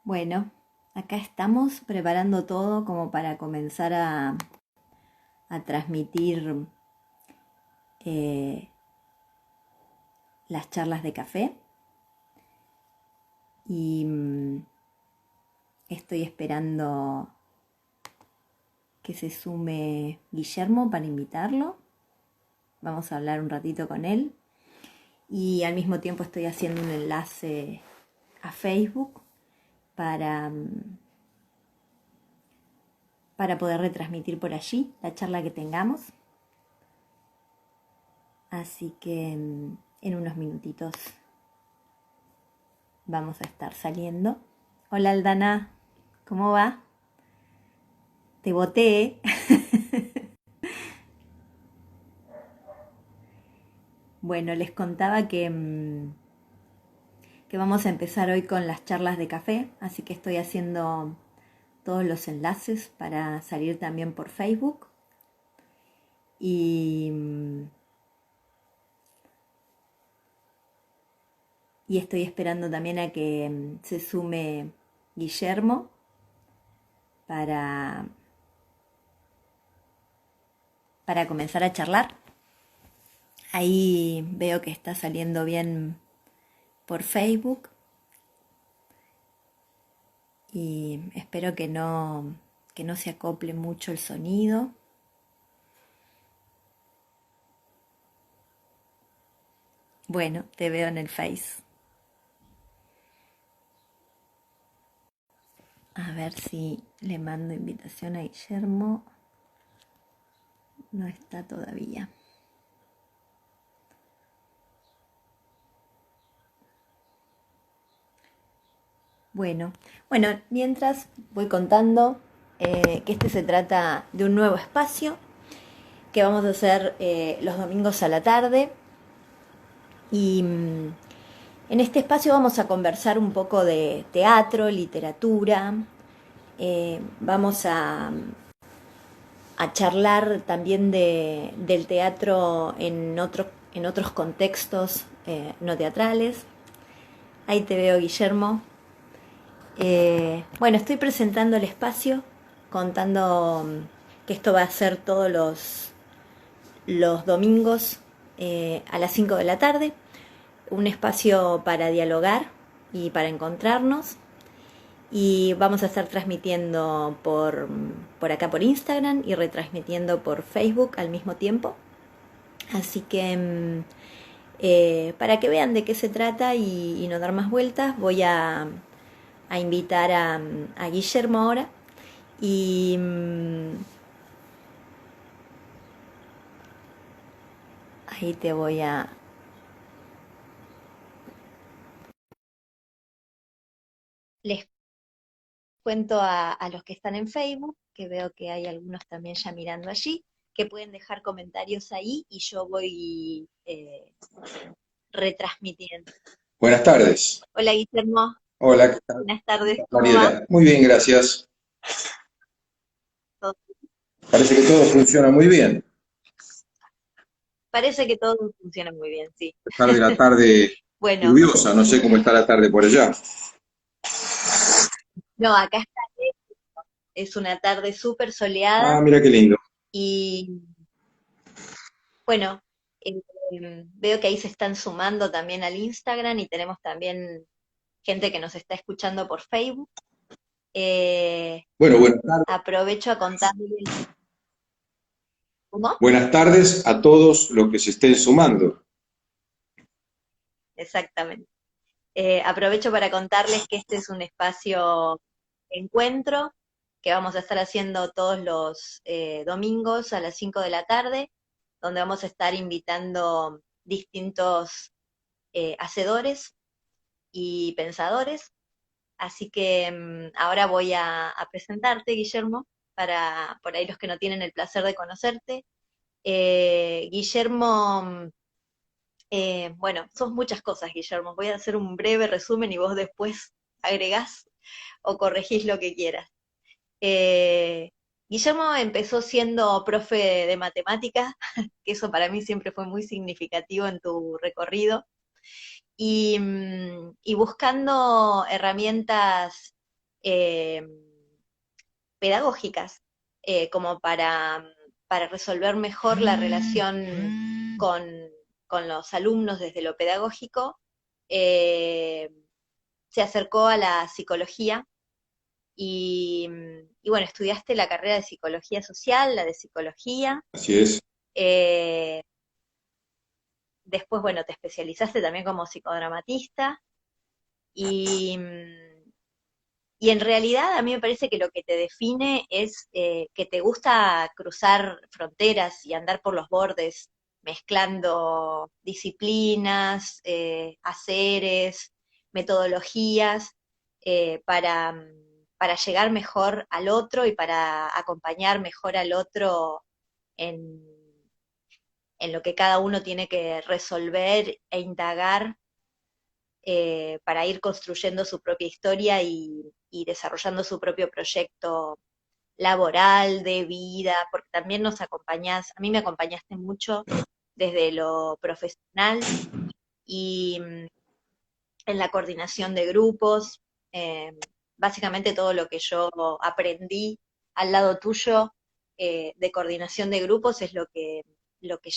Bueno, acá estamos preparando todo como para comenzar a transmitir eh, las charlas de café y estoy esperando que se sume Guillermo para invitarlo. Vamos a hablar un ratito con él y al mismo tiempo estoy haciendo un enlace a Facebook para, para poder retransmitir por allí la charla que tengamos. Así que en unos minutitos vamos a estar saliendo. Hola Aldana, ¿cómo va? Te boté. Bueno, les contaba que vamos a empezar hoy con las charlas de café, así que estoy haciendo todos los enlaces para salir también por Facebook. Y, y estoy esperando también a que se sume Guillermo para, para comenzar a charlar. Ahí veo que está saliendo bien por Facebook y espero que no se acople mucho el sonido. Bueno, te veo en el Face. A ver si le mando invitación a Guillermo. No está todavía. Bueno, mientras voy contando que este se trata de un nuevo espacio que vamos a hacer los domingos a la tarde. Y en este espacio vamos a conversar un poco de teatro, literatura. Vamos a charlar también del teatro en otros contextos no teatrales. Ahí te veo, Guillermo. Bueno, estoy presentando el espacio, contando que esto va a ser todos los domingos a las 5 de la tarde. Un espacio para dialogar y para encontrarnos. Y vamos a estar transmitiendo por acá por Instagram y retransmitiendo por Facebook al mismo tiempo. Así que para que vean de qué se trata y no dar más vueltas, voy a invitar a Guillermo ahora. Y ahí te voy a... Les cuento a los que están en Facebook, que veo que hay algunos también ya mirando allí, que pueden dejar comentarios ahí y yo voy retransmitiendo. Buenas tardes. Hola Guillermo, Hola, ¿qué tal? buenas tardes, ¿cómo va? Mariela. Muy bien, gracias. Todo- Parece que todo funciona muy bien. Parece que todo funciona muy bien, sí. A pesar de la tarde Bueno, lluviosa, no sé cómo está la tarde por allá. no, acá es una tarde súper Ah, soleada mira qué lindo. y bueno, eh, veo que ahí se están sumando también al Instagram y tenemos también gente que nos está escuchando por Facebook. Eh, Bueno, buenas tardes. Aprovecho a contarles, ¿cómo? Buenas tardes a todos los que se estén sumando. Exactamente. Aprovecho para contarles que este es un espacio de encuentro que vamos a estar haciendo todos los domingos a las 5 de la tarde, donde vamos a estar invitando distintos hacedores y pensadores. Así que ahora voy a presentarte, Guillermo, para por ahí los que no tienen el placer de conocerte. Guillermo, bueno, sos muchas cosas, Guillermo. Voy a hacer un breve resumen y vos después agregás o corregís lo que quieras. Eh, Guillermo empezó siendo profe de matemáticas, que eso para mí siempre fue muy significativo en tu recorrido, y buscando herramientas eh, pedagógicas, como para resolver mejor la relación con los alumnos desde lo pedagógico. eh, Se acercó a la psicología y bueno, estudiaste la carrera de psicología social, la de psicología. Así es. eh, Después, bueno, te especializaste también como psicodramatista y, y en realidad a mí me parece que lo que te define es que te gusta cruzar fronteras y andar por los bordes, mezclando disciplinas, haceres, metodologías, para llegar mejor al otro y para acompañar mejor al otro en, en lo que cada uno tiene que resolver e indagar, para ir construyendo su propia historia y desarrollando su propio proyecto laboral, de vida, porque también nos acompañás, a mí me acompañaste mucho desde lo profesional y en la coordinación de grupos. eh, Básicamente todo lo que yo aprendí al lado tuyo, de coordinación de grupos es lo que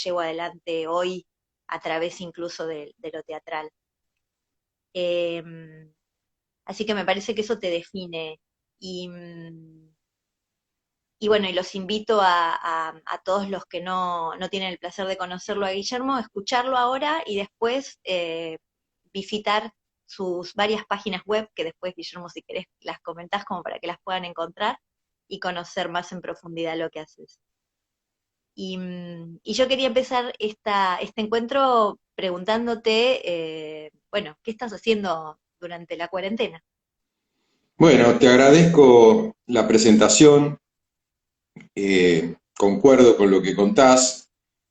llevo adelante hoy a través incluso de lo teatral. Eh, Así que me parece que eso te define. Y, y bueno, y los invito a todos los que no tienen el placer de conocerlo a Guillermo, escucharlo ahora y después visitar sus varias páginas web, que después, Guillermo, si querés, las comentás como para que las puedan encontrar y conocer más en profundidad lo que haces. Y yo quería empezar este encuentro preguntándote, bueno, ¿qué estás haciendo durante la cuarentena? Bueno, te agradezco la presentación, concuerdo con lo que contás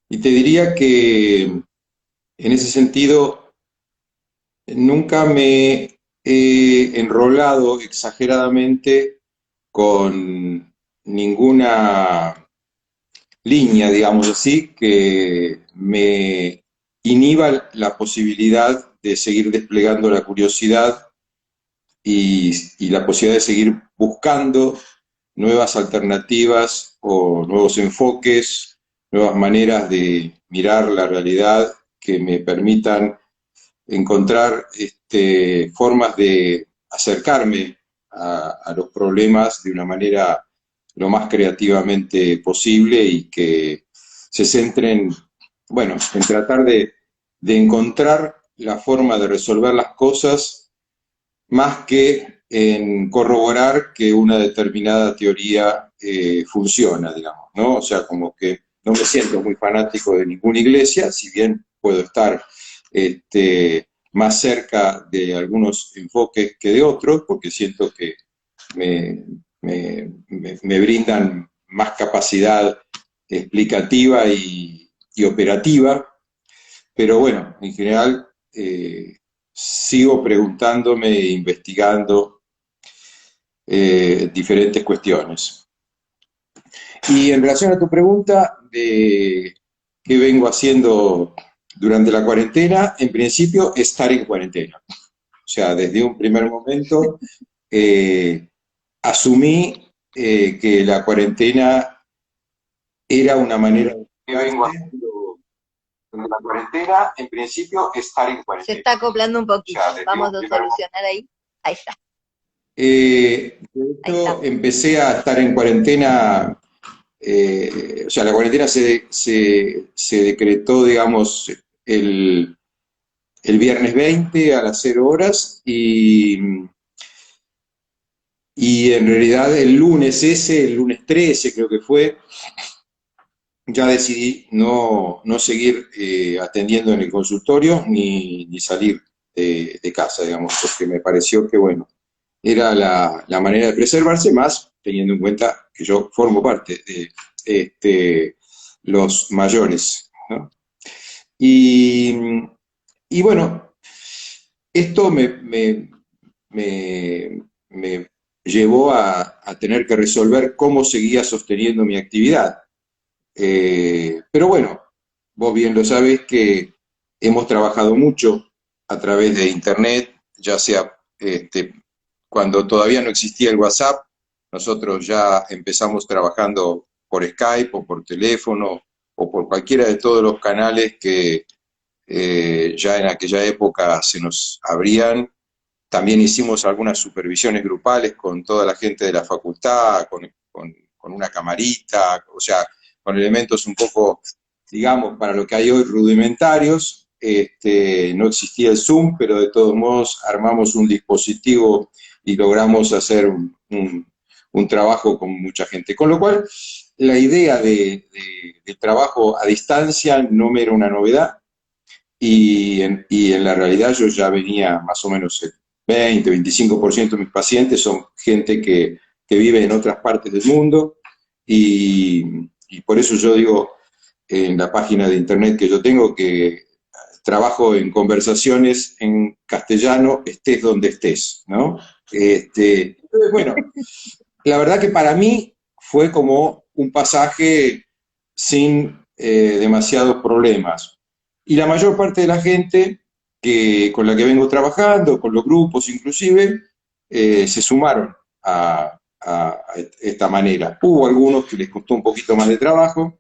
y te diría que en ese sentido nunca me he enrolado exageradamente con ninguna línea, digamos así, que me inhiba la posibilidad de seguir desplegando la curiosidad y la posibilidad de seguir buscando nuevas alternativas o nuevos enfoques, nuevas maneras de mirar la realidad que me permitan encontrar formas de acercarme a los problemas de una manera lo más creativamente posible y que se centren, bueno, en tratar de encontrar la forma de resolver las cosas más que en corroborar que una determinada teoría funciona, digamos, ¿no? O sea, como que no me siento muy fanático de ninguna iglesia, si bien puedo estar más cerca de algunos enfoques que de otros, porque siento que me, me brindan más capacidad explicativa y operativa, pero bueno, en general sigo preguntándome e investigando diferentes cuestiones. Y en relación a tu pregunta de qué vengo haciendo durante la cuarentena, en principio estar en cuarentena. O sea, desde un primer momento asumí que la cuarentena era una manera de que vengo haciendo durante la cuarentena, en principio estar en Se cuarentena. está acoplando un poquito, O sea, vamos a solucionar ahí. Ahí está, de ahí hecho, estamos. empecé a estar en cuarentena, o sea, la cuarentena se decretó, digamos, el viernes 20 a las 0 horas y en realidad el lunes 13 creo que fue, ya decidí no seguir atendiendo en el consultorio ni salir de casa, digamos, porque me pareció que, bueno, era la manera de preservarse, más teniendo en cuenta que yo formo parte de los mayores, ¿no? Y, y bueno, esto me llevó a tener que resolver cómo seguía sosteniendo mi actividad. Pero bueno, vos bien lo sabés que hemos trabajado mucho a través de Internet, ya sea cuando todavía no existía el WhatsApp, nosotros ya empezamos trabajando por Skype o por teléfono o por cualquiera de todos los canales que ya en aquella época se nos abrían. También hicimos algunas supervisiones grupales con toda la gente de la facultad, con una camarita, o sea, con elementos un poco, digamos, para lo que hay hoy rudimentarios. No existía el Zoom, pero de todos modos armamos un dispositivo y logramos hacer un trabajo con mucha gente. Con lo cual, la idea de trabajo a distancia no me era una novedad, y en la realidad yo ya venía más o menos el 20-25% de mis pacientes son gente que vive en otras partes del mundo, y por eso yo digo en la página de internet que yo tengo que trabajo en conversaciones en castellano, estés donde estés, ¿no? Entonces, bueno, la verdad que para mí fue como un pasaje sin demasiados problemas. Y la mayor parte de la gente con la que vengo trabajando, con los grupos inclusive, se sumaron a esta manera. Hubo algunos que les costó un poquito más de trabajo,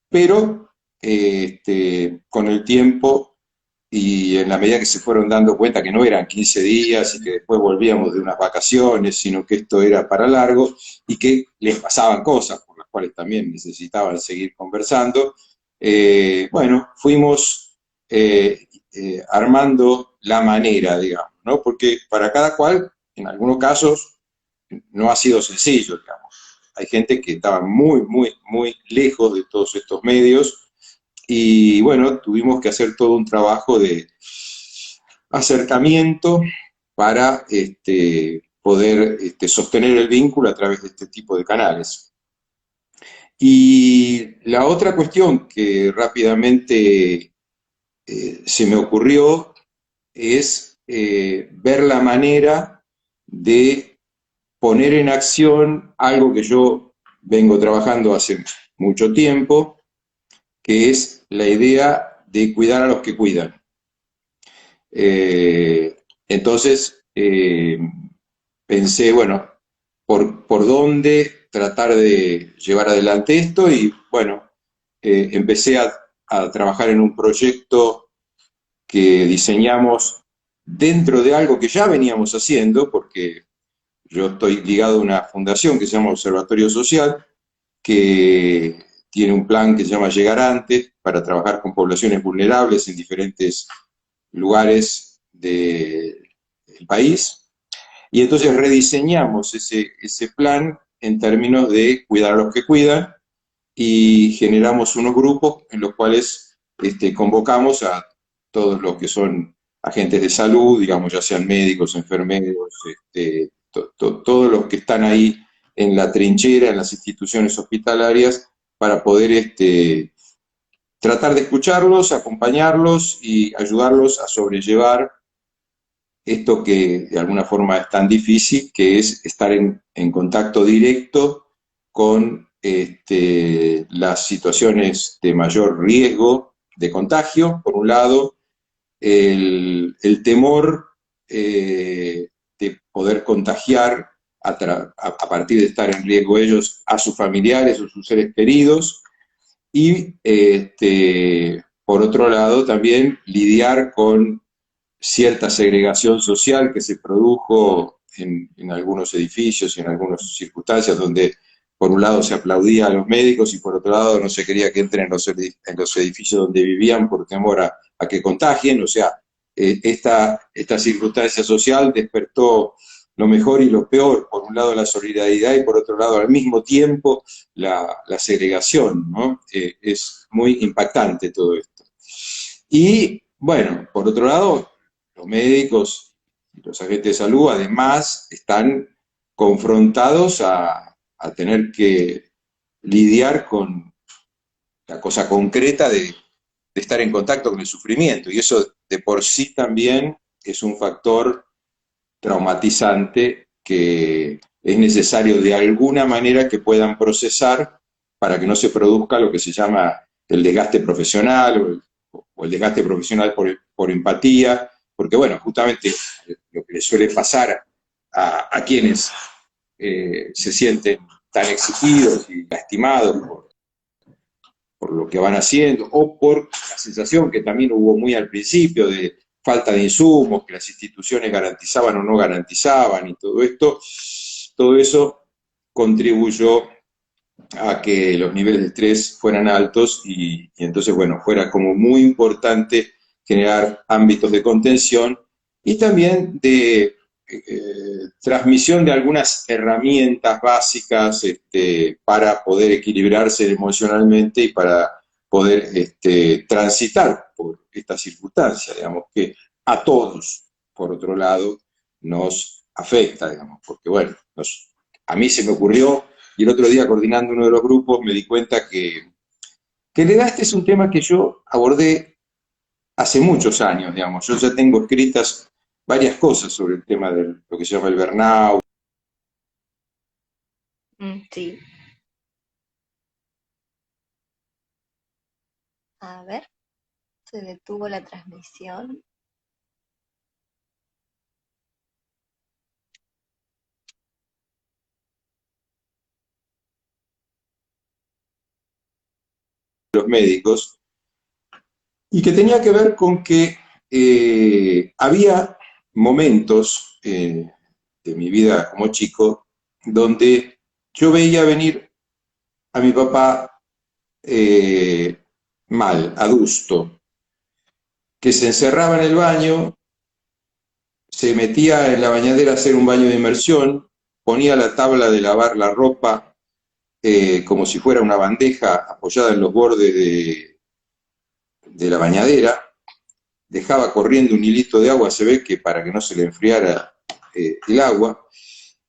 pero con el tiempo y en la medida que se fueron dando cuenta que no eran 15 días y que después volvíamos de unas vacaciones, sino que esto era para largo y que les pasaban cosas por las cuales también necesitaban seguir conversando, bueno, fuimos armando la manera, digamos, ¿no? Porque para cada cual, en algunos casos, no ha sido sencillo, digamos. Hay gente que estaba muy, muy, muy lejos de todos estos medios, y bueno, tuvimos que hacer todo un trabajo de acercamiento para poder sostener el vínculo a través de este tipo de canales. Y la otra cuestión que rápidamente se me ocurrió es ver la manera de poner en acción algo que yo vengo trabajando hace mucho tiempo, que es la idea de cuidar a los que cuidan. Entonces, pensé, bueno, por dónde tratar de llevar adelante esto, y bueno, empecé a trabajar en un proyecto que diseñamos dentro de algo que ya veníamos haciendo, porque yo estoy ligado a una fundación que se llama Observatorio Social, que tiene un plan que se llama Llegar Antes, para trabajar con poblaciones vulnerables en diferentes lugares del país. Y entonces rediseñamos ese plan en términos de cuidar a los que cuidan, y generamos unos grupos en los cuales convocamos a todos los que son agentes de salud, digamos, ya sean médicos, enfermeros, todos los que están ahí en la trinchera, en las instituciones hospitalarias, para poder tratar de escucharlos, acompañarlos y ayudarlos a sobrellevar esto que de alguna forma es tan difícil, que es estar en contacto directo con las situaciones de mayor riesgo de contagio, por un lado, el temor de poder contagiar a partir de estar en riesgo ellos a sus familiares o sus seres queridos, y por otro lado también lidiar con cierta segregación social que se produjo en algunos edificios y en algunas circunstancias, donde por un lado se aplaudía a los médicos y por otro lado no se quería que entren en los edificios donde vivían por temor a que contagien. O sea, esta circunstancia social despertó lo mejor y lo peor, por un lado la solidaridad y por otro lado al mismo tiempo la segregación, ¿no? Es muy impactante todo esto. Y bueno, por otro lado, los médicos y los agentes de salud además están confrontados a tener que lidiar con la cosa concreta de estar en contacto con el sufrimiento, y eso de por sí también es un factor traumatizante que es necesario de alguna manera que puedan procesar para que no se produzca lo que se llama el desgaste profesional o el desgaste profesional por empatía, porque bueno, justamente lo que le suele pasar a quienes se sienten tan exigidos y lastimados por lo que van haciendo, o por la sensación que también hubo muy al principio de falta de insumos, que las instituciones garantizaban o no garantizaban, y todo eso contribuyó a que los niveles de estrés fueran altos y entonces, bueno, fuera como muy importante generar ámbitos de contención y también de transmisión de algunas herramientas básicas para poder equilibrarse emocionalmente y para poder transitar por esta circunstancia, digamos, que a todos, por otro lado, nos afecta, digamos, porque bueno, a mí se me ocurrió, y el otro día coordinando uno de los grupos me di cuenta que en realidad este es un tema que yo abordé hace muchos años, digamos. Yo ya tengo escritas varias cosas sobre el tema de lo que se llama el burnout. Sí. A ver, se detuvo la transmisión. Los médicos, y que tenía que ver con que había momentos de mi vida como chico donde yo veía venir a mi papá mal, adusto, que se encerraba en el baño, se metía en la bañadera a hacer un baño de inmersión, ponía la tabla de lavar la ropa como si fuera una bandeja apoyada en los bordes de la bañadera, dejaba corriendo un hilito de agua, se ve que para que no se le enfriara el agua,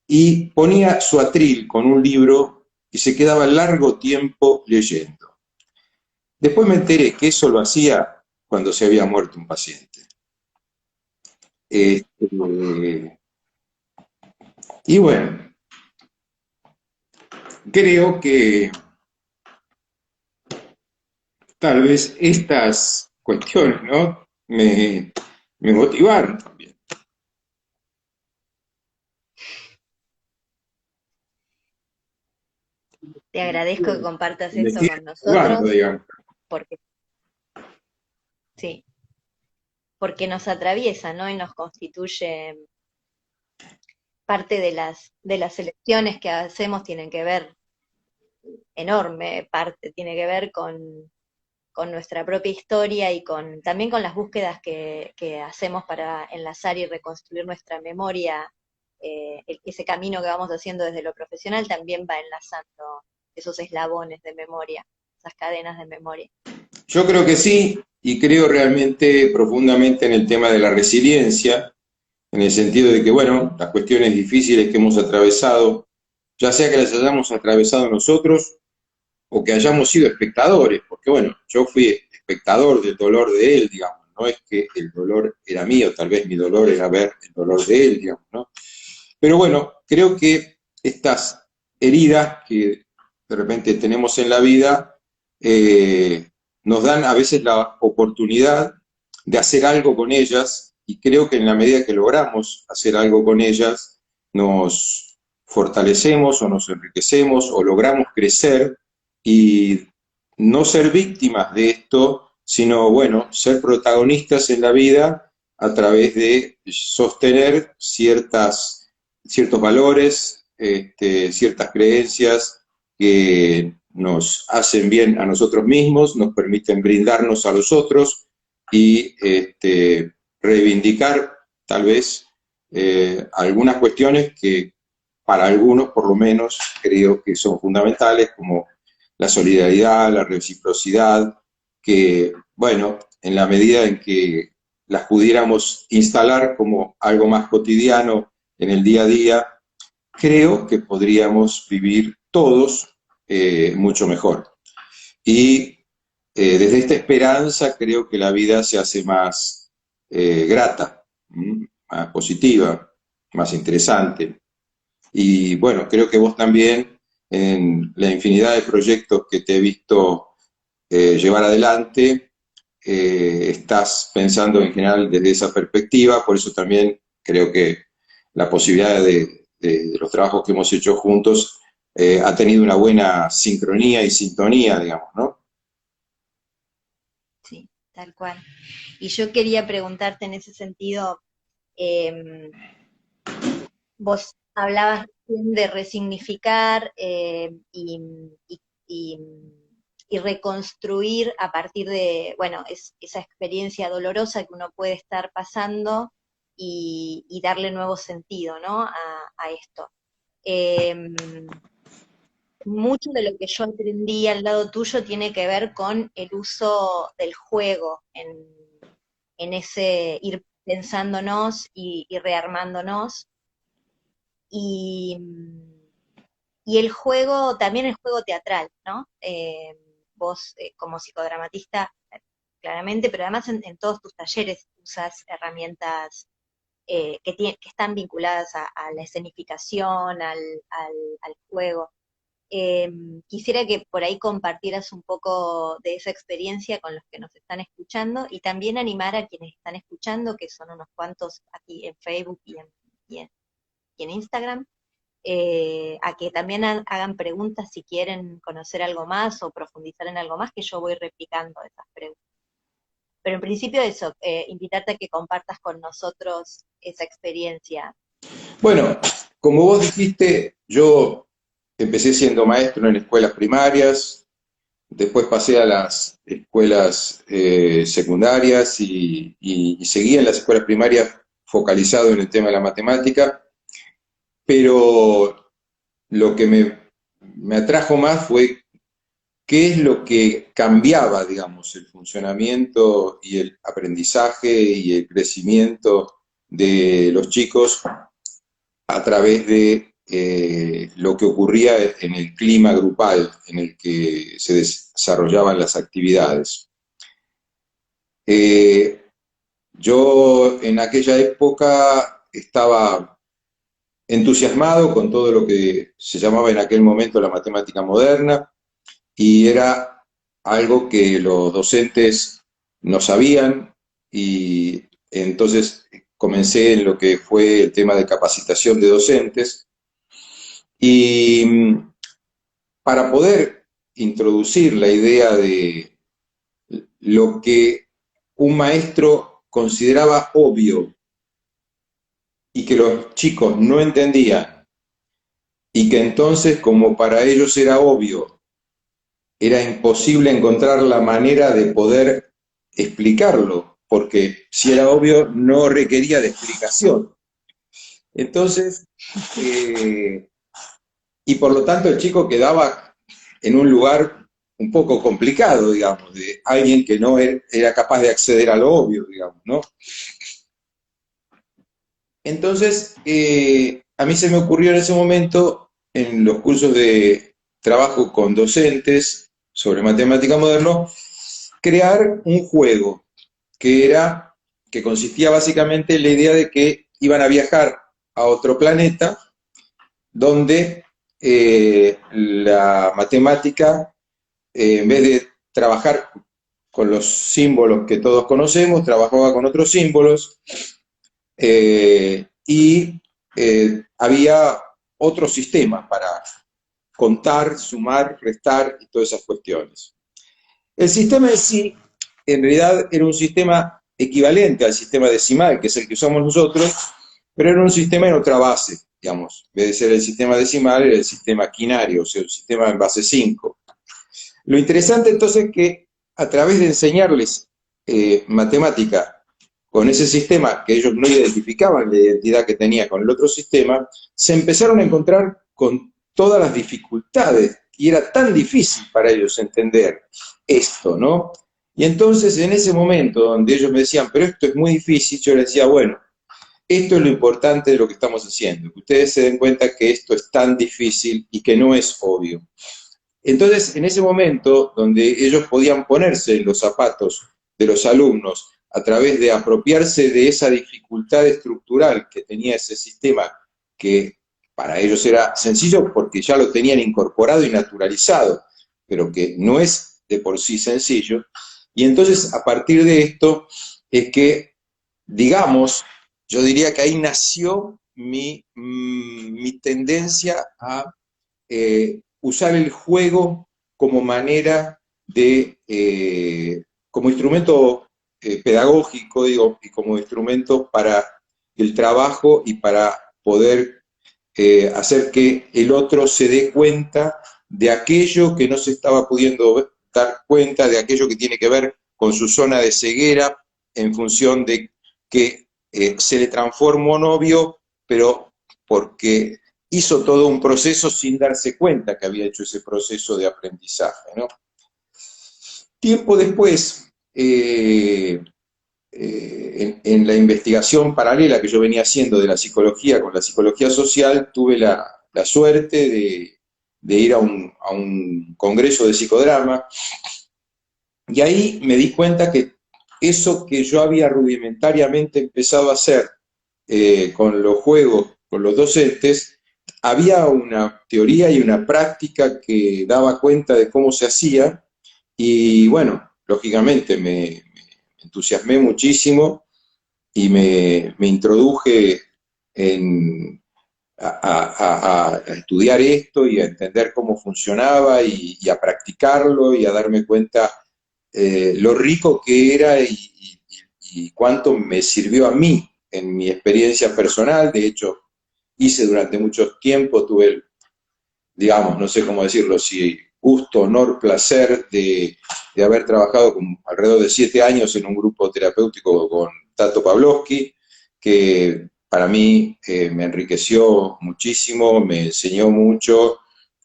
y ponía su atril con un libro y se quedaba largo tiempo leyendo. Después me enteré que eso lo hacía cuando se había muerto un paciente. Y bueno, creo que tal vez estas cuestiones, ¿no? Me motivaron también. Te agradezco que compartas Me esto estoy con jugando, nosotros, digamos. porque sí, porque nos atraviesa, ¿no? Y nos constituye parte de las elecciones que hacemos tienen que ver, enorme parte, tiene que ver con nuestra propia historia y también con las búsquedas que hacemos para enlazar y reconstruir nuestra memoria. Ese camino que vamos haciendo desde lo profesional también va enlazando esos eslabones de memoria, esas cadenas de memoria. Yo creo que sí, y creo realmente profundamente en el tema de la resiliencia, en el sentido de que, bueno, las cuestiones difíciles que hemos atravesado, ya sea que las hayamos atravesado nosotros o que hayamos sido espectadores, porque bueno, yo fui espectador del dolor de él, digamos, no es que el dolor era mío, tal vez mi dolor era ver el dolor de él, digamos, ¿no? Pero bueno, creo que estas heridas que de repente tenemos en la vida nos dan a veces la oportunidad de hacer algo con ellas y creo que en la medida que logramos hacer algo con ellas, nos fortalecemos o nos enriquecemos o logramos crecer y no ser víctimas de esto, sino, bueno, ser protagonistas en la vida a través de sostener ciertos valores, ciertas creencias que nos hacen bien a nosotros mismos, nos permiten brindarnos a los otros y reivindicar tal vez algunas cuestiones que para algunos por lo menos creo que son fundamentales, como la solidaridad, la reciprocidad, que bueno, en la medida en que las pudiéramos instalar como algo más cotidiano en el día a día, creo que podríamos vivir todos mucho mejor. Y desde esta esperanza creo que la vida se hace más grata, más positiva, más interesante. Y bueno, creo que vos también, en la infinidad de proyectos que te he visto llevar adelante, estás pensando en general desde esa perspectiva, por eso también creo que la posibilidad de los trabajos que hemos hecho juntos, ha tenido una buena sincronía y sintonía, digamos, ¿no? Sí, tal cual. Y yo quería preguntarte en ese sentido, eh, vos hablabas recién de resignificar y- y- y reconstruir a partir de, bueno, esa experiencia dolorosa que uno puede estar pasando y darle nuevo sentido, ¿no? A esto. Em, Mucho de lo que yo aprendí al lado tuyo tiene que ver con el uso del juego en ese ir pensándonos y rearmándonos. Y, y el juego, también el juego teatral, ¿no? Vos como psicodramatista, claramente, pero además en todos tus talleres usas herramientas que están vinculadas a la escenificación, al juego. Eh, Quisiera que por ahí compartieras un poco de esa experiencia con los que nos están escuchando y también animar a quienes están escuchando, que son unos cuantos aquí en Facebook y en, y en Instagram, a que también hagan preguntas si quieren conocer algo más o profundizar en algo más, que yo voy replicando esas preguntas. Pero en principio eso, invitarte a que compartas con nosotros esa experiencia. Bueno, como vos dijiste, yo empecé siendo maestro en escuelas primarias, después pasé a las escuelas secundarias y seguí en las escuelas primarias focalizado en el tema de la matemática, pero lo que me atrajo más fue qué es lo que cambiaba, digamos, el funcionamiento y el aprendizaje y el crecimiento de los chicos a través de lo que ocurría en el clima grupal en el que se desarrollaban las actividades. Eh, yo en aquella época estaba entusiasmado con todo lo que se llamaba en aquel momento la matemática moderna y era algo que los docentes no sabían y entonces comencé en lo que fue el tema de capacitación de docentes y para poder introducir la idea de lo que un maestro consideraba obvio y que los chicos no entendían y que entonces como para ellos era obvio, era imposible encontrar la manera de poder explicarlo, porque si era obvio no requería de explicación. Entonces, eh, y por lo tanto el chico quedaba en un lugar un poco complicado, digamos, de alguien que no era capaz de acceder a lo obvio, digamos, ¿no? Entonces, a mí se me ocurrió en ese momento, en los cursos de trabajo con docentes sobre matemática moderno, crear un juego que consistía básicamente en la idea de que iban a viajar a otro planeta donde la matemática, en vez de trabajar con los símbolos que todos conocemos, trabajaba con otros símbolos había otros sistemas para contar, sumar, restar y todas esas cuestiones. El sistema en sí, en realidad, era un sistema equivalente al sistema decimal, que es el que usamos nosotros, pero era un sistema en otra base, digamos. En vez de ser el sistema decimal, era el sistema quinario, o sea, el sistema en base 5. Lo interesante entonces es que a través de enseñarles matemática con ese sistema que ellos no identificaban la identidad que tenía con el otro sistema, se empezaron a encontrar con todas las dificultades y era tan difícil para ellos entender esto, ¿no? Y entonces en ese momento donde ellos me decían, pero esto es muy difícil, yo les decía, bueno, esto es lo importante de lo que estamos haciendo, que ustedes se den cuenta que esto es tan difícil y que no es obvio. Entonces, en ese momento donde ellos podían ponerse en los zapatos de los alumnos a través de apropiarse de esa dificultad estructural que tenía ese sistema, que para ellos era sencillo porque ya lo tenían incorporado y naturalizado, pero que no es de por sí sencillo. Y entonces, a partir de esto, es que, digamos, yo diría que ahí nació mi tendencia a usar el juego como manera de, como instrumento pedagógico, digo, y como instrumento para el trabajo y para poder hacer que el otro se dé cuenta de aquello que no se estaba pudiendo dar cuenta, de aquello que tiene que ver con su zona de ceguera, en función de que se le transformó novio, pero porque hizo todo un proceso sin darse cuenta que había hecho ese proceso de aprendizaje, ¿no? Tiempo después, en la investigación paralela que yo venía haciendo de la psicología con la psicología social, tuve la suerte de ir a un congreso de psicodrama, y ahí me di cuenta que eso que yo había rudimentariamente empezado a hacer con los juegos, con los docentes, había una teoría y una práctica que daba cuenta de cómo se hacía, y bueno, lógicamente me entusiasmé muchísimo y me introduje en, a estudiar esto y a entender cómo funcionaba y a practicarlo y a darme cuenta lo rico que era y cuánto me sirvió a mí en mi experiencia personal. De hecho, hice durante mucho tiempo, tuve el, digamos, no sé cómo decirlo, si gusto, honor, placer de haber trabajado con alrededor de 7 años en un grupo terapéutico con Tato Pavlovsky, que para mí me enriqueció muchísimo, me enseñó mucho,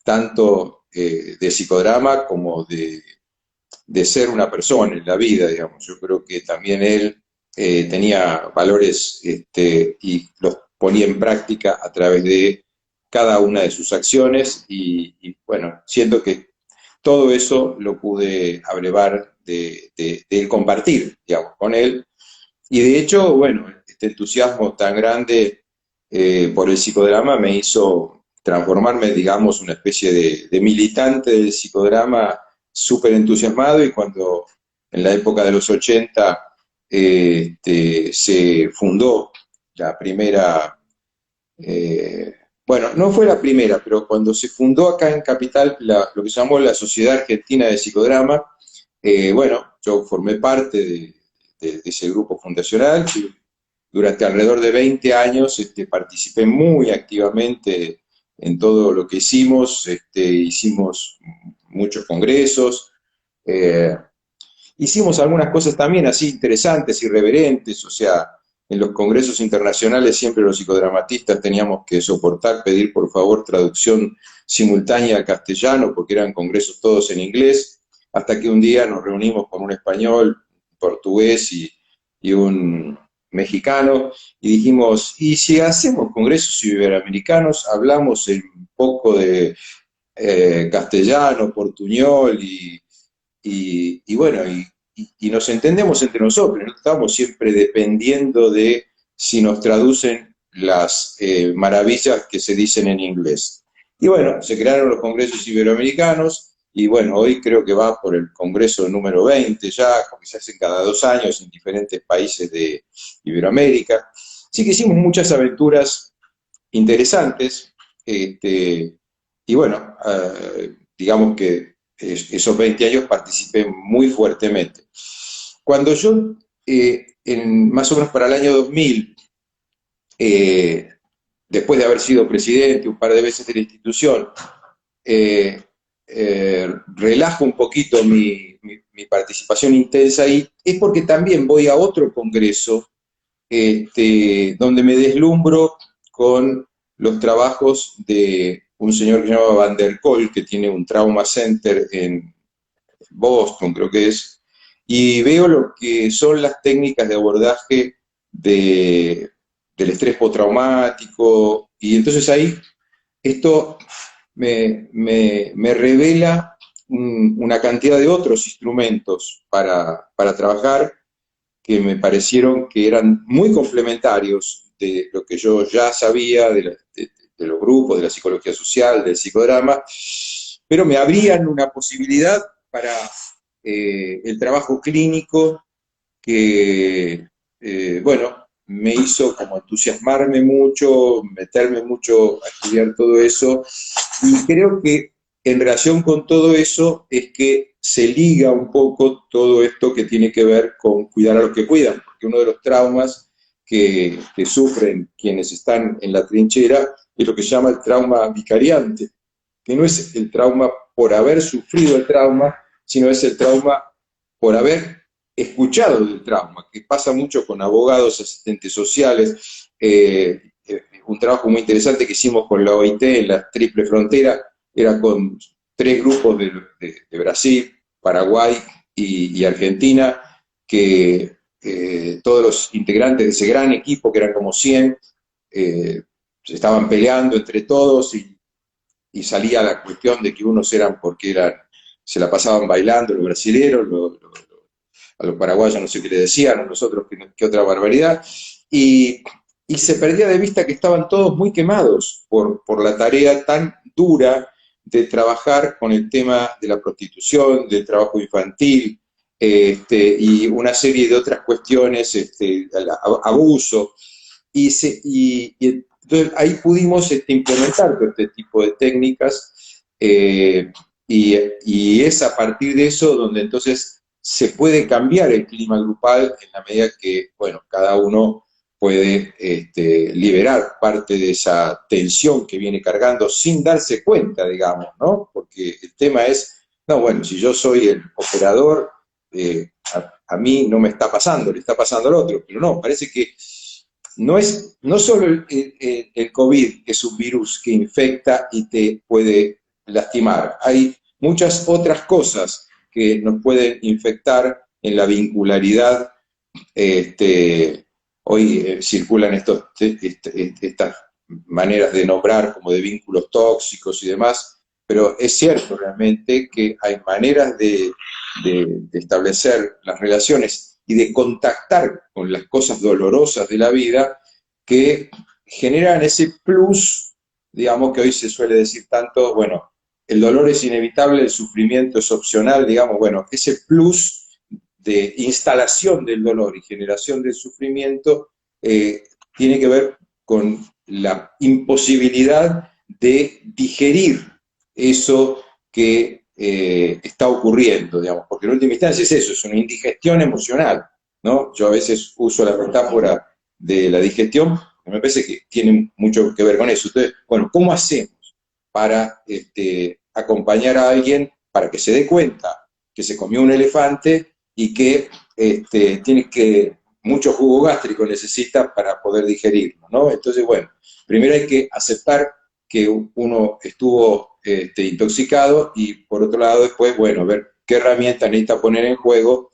tanto de psicodrama como de ser una persona en la vida, digamos. Yo creo que también él tenía valores y los ponía en práctica a través de cada una de sus acciones y bueno, siento que todo eso lo pude abrevar de compartir, digamos, con él. Y de hecho, bueno, este entusiasmo tan grande por el psicodrama me hizo transformarme, digamos, una especie de militante del psicodrama súper entusiasmado, y cuando en la época de los 80 se fundó la primera, eh, bueno, no fue la primera, pero cuando se fundó acá en Capital lo que se llamó la Sociedad Argentina de Psicodrama, bueno, yo formé parte de ese grupo fundacional. Durante alrededor de 20 años participé muy activamente en todo lo que hicimos, hicimos muchos congresos, eh, hicimos algunas cosas también así interesantes, irreverentes, o sea, en los congresos internacionales siempre los psicodramatistas teníamos que soportar, pedir por favor traducción simultánea al castellano, porque eran congresos todos en inglés, hasta que un día nos reunimos con un español, un portugués y un mexicano, y dijimos, ¿y si hacemos congresos iberoamericanos, hablamos un poco de castellano, portuñol y bueno, y nos entendemos entre nosotros, no estamos siempre dependiendo de si nos traducen las maravillas que se dicen en inglés. Y bueno, se crearon los congresos iberoamericanos, y bueno, hoy creo que va por el congreso número 20 ya, porque se hacen cada 2 años en diferentes países de Iberoamérica. Así que hicimos muchas aventuras interesantes, y bueno, digamos que esos 20 años participé muy fuertemente. Cuando yo, más o menos para el año 2000, eh, después de haber sido presidente un par de veces de la institución, eh, relajo un poquito mi participación intensa ahí, es porque también voy a otro congreso donde me deslumbro con los trabajos de un señor que se llama Van der Kolk, que tiene un trauma center en Boston, creo que es, y veo lo que son las técnicas de abordaje del estrés postraumático, y entonces ahí esto me revela una cantidad de otros instrumentos para trabajar que me parecieron que eran muy complementarios de lo que yo ya sabía de los grupos, de la psicología social, del psicodrama, pero me abrían una posibilidad para el trabajo clínico que, bueno, me hizo como entusiasmarme mucho, meterme mucho a estudiar todo eso, y creo que en relación con todo eso es que se liga un poco todo esto que tiene que ver con cuidar a los que cuidan, porque uno de los traumas que sufren quienes están en la trinchera es lo que se llama el trauma vicariante, que no es el trauma por haber sufrido el trauma, sino es el trauma por haber escuchado del trauma, que pasa mucho con abogados, asistentes sociales, un trabajo muy interesante que hicimos con la OIT en la Triple Frontera, era con 3 grupos de Brasil, Paraguay y Argentina, que todos los integrantes de ese gran equipo, que eran como 100, se estaban peleando entre todos y salía la cuestión de que unos eran porque se la pasaban bailando los brasileros, a los paraguayos no sé qué le decían, a nosotros qué otra barbaridad, y, y, se perdía de vista que estaban todos muy quemados por la tarea tan dura de trabajar con el tema de la prostitución, del trabajo infantil, y una serie de otras cuestiones, abuso, y entonces ahí pudimos implementar todo este tipo de técnicas, y es a partir de eso donde entonces se puede cambiar el clima grupal en la medida que, bueno, cada uno puede liberar parte de esa tensión que viene cargando sin darse cuenta, digamos, ¿no? Porque el tema es, no, bueno, si yo soy el operador, a mí no me está pasando, le está pasando al otro, pero no, parece que no solo el COVID es un virus que infecta y te puede lastimar, hay muchas otras cosas que nos pueden infectar en la vincularidad. Hoy circulan estas maneras de nombrar como de vínculos tóxicos y demás, pero es cierto realmente que hay maneras de establecer las relaciones y de contactar con las cosas dolorosas de la vida que generan ese plus, digamos, que hoy se suele decir tanto, bueno, el dolor es inevitable, el sufrimiento es opcional, digamos, bueno, ese plus de instalación del dolor y generación del sufrimiento tiene que ver con la imposibilidad de digerir eso que está ocurriendo, digamos, porque en última instancia es eso, es una indigestión emocional, ¿no? Yo a veces uso la metáfora de la digestión, que me parece que tiene mucho que ver con eso. Entonces, bueno, ¿cómo hacemos para acompañar a alguien para que se dé cuenta que se comió un elefante y que tiene que mucho jugo gástrico necesita para poder digerirlo, ¿no? Entonces, bueno, primero hay que aceptar que uno estuvo intoxicado y por otro lado después, bueno, ver qué herramientas necesita poner en juego.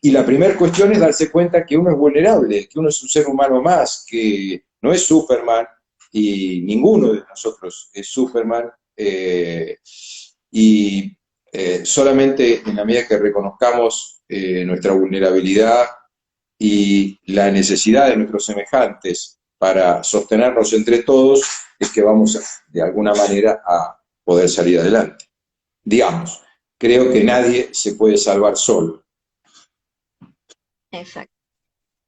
Y la primera cuestión es darse cuenta que uno es vulnerable, que uno es un ser humano más, que no es Superman y ninguno de nosotros es Superman. Y solamente en la medida que reconozcamos nuestra vulnerabilidad y la necesidad de nuestros semejantes para sostenernos entre todos, es que vamos de alguna manera a poder salir adelante. Digamos, creo que nadie se puede salvar solo. Exacto.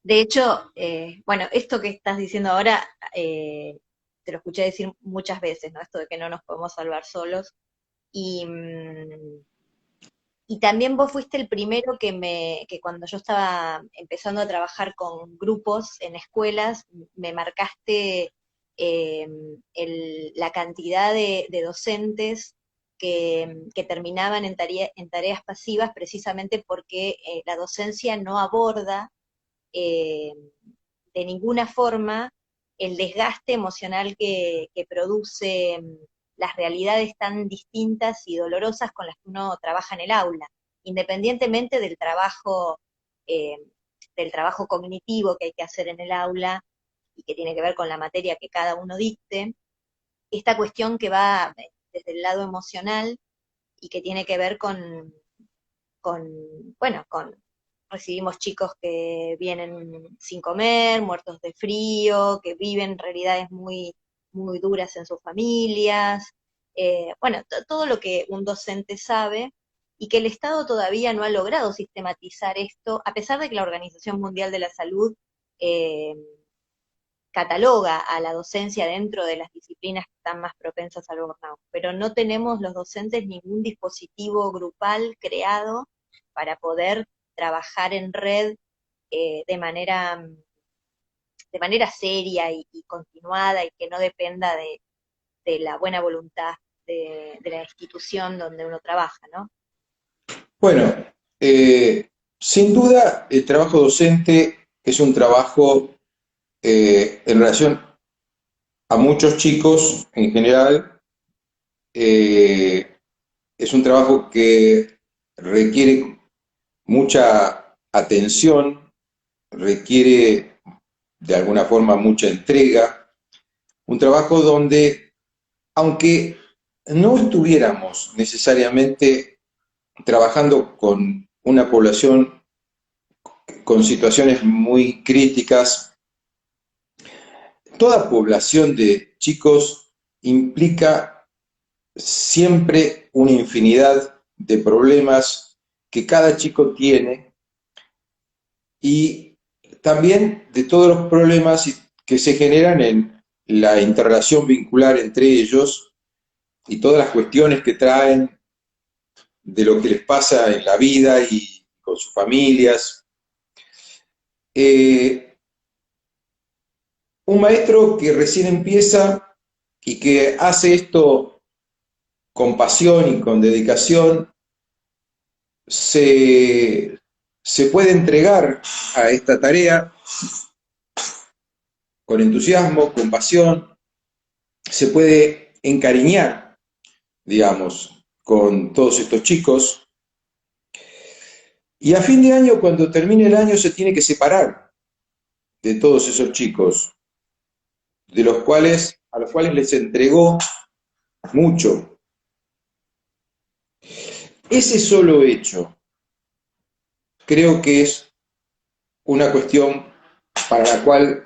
De hecho, bueno, esto que estás diciendo ahora, te lo escuché decir muchas veces, ¿no? Esto de que no nos podemos salvar solos. Y, y también vos fuiste el primero que cuando yo estaba empezando a trabajar con grupos en escuelas, me marcaste eh, la cantidad de docentes que terminaban en tareas pasivas precisamente porque la docencia no aborda eh, de ninguna forma el desgaste emocional que produce las realidades tan distintas y dolorosas con las que uno trabaja en el aula, independientemente eh, del trabajo cognitivo que hay que hacer en el aula y que tiene que ver con la materia que cada uno dicte, esta cuestión que va desde el lado emocional y que tiene que ver con bueno, recibimos chicos que vienen sin comer, muertos de frío, que viven realidades muy duras en sus familias, bueno, todo lo que un docente sabe y que el Estado todavía no ha logrado sistematizar esto, a pesar de que la Organización Mundial de la Salud eh, cataloga a la docencia dentro de las disciplinas que están más propensas al burnout, pero no tenemos los docentes ningún dispositivo grupal creado para poder trabajar en red de manera seria y continuada y que no dependa de la buena voluntad de la institución donde uno trabaja, ¿no? Bueno, sin duda el trabajo docente es un trabajo en relación a muchos chicos en general, es un trabajo que requiere mucha atención, requiere de alguna forma mucha entrega, un trabajo donde, aunque no estuviéramos necesariamente trabajando con una población con situaciones muy críticas, toda población de chicos implica siempre una infinidad de problemas que cada chico tiene y también de todos los problemas que se generan en la interrelación vincular entre ellos y todas las cuestiones que traen de lo que les pasa en la vida y con sus familias. Un maestro que recién empieza y que hace esto con pasión y con dedicación, se puede entregar a esta tarea con entusiasmo, con pasión, se puede encariñar, digamos, con todos estos chicos. Y a fin de año, cuando termine el año, se tiene que separar de todos esos chicos, a los cuales les entregó mucho. Ese solo hecho creo que es una cuestión para la cual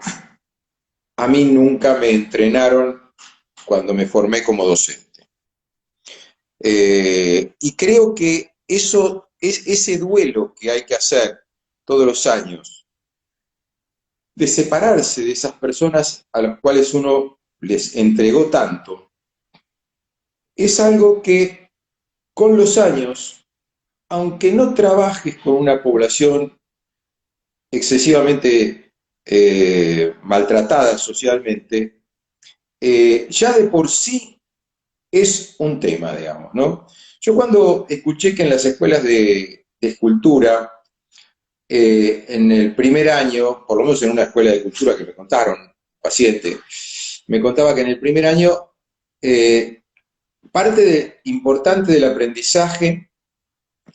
a mí nunca me entrenaron cuando me formé como docente. Y creo que eso es ese duelo que hay que hacer todos los años, de separarse de esas personas a las cuales uno les entregó tanto, es algo que con los años, aunque no trabajes con una población excesivamente maltratada socialmente, ya de por sí es un tema, digamos, ¿no? Yo cuando escuché que en las escuelas de escultura, en el primer año, por lo menos en una escuela de cultura que me contaron, un paciente, me contaba que en el primer año parte importante del aprendizaje